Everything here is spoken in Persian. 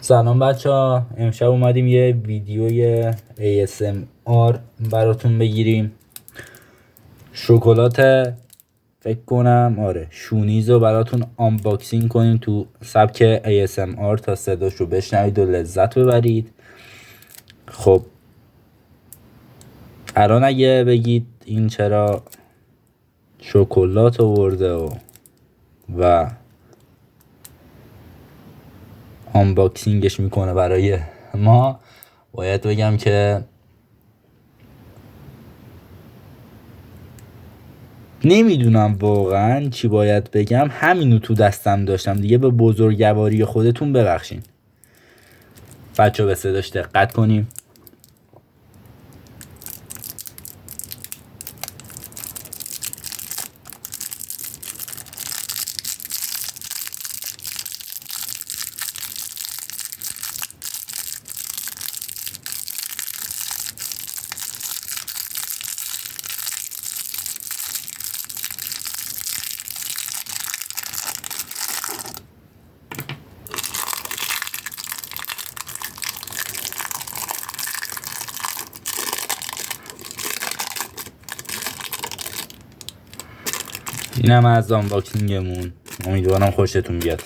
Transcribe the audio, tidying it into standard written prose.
سلام بچه ها، امشب اومدیم یه ویدیوی ASMR براتون بگیریم. شکلات فکر کنم شونیز رو براتون آنباکسینگ کنیم تو سبک ASMR تا صداش رو بشنوید و لذت ببرید. خب الان اگه بگید این چرا شکلات آورده و آنباکسینگش میکنه برای ما، باید بگم که نمیدونم واقعا چی باید بگم. همینو تو دستم داشتم دیگه، به بزرگواری خودتون ببخشین. بچه به صداش دقت کنیم. اینم از آنباکسینگمون، امیدوارم خوشتون بیاد.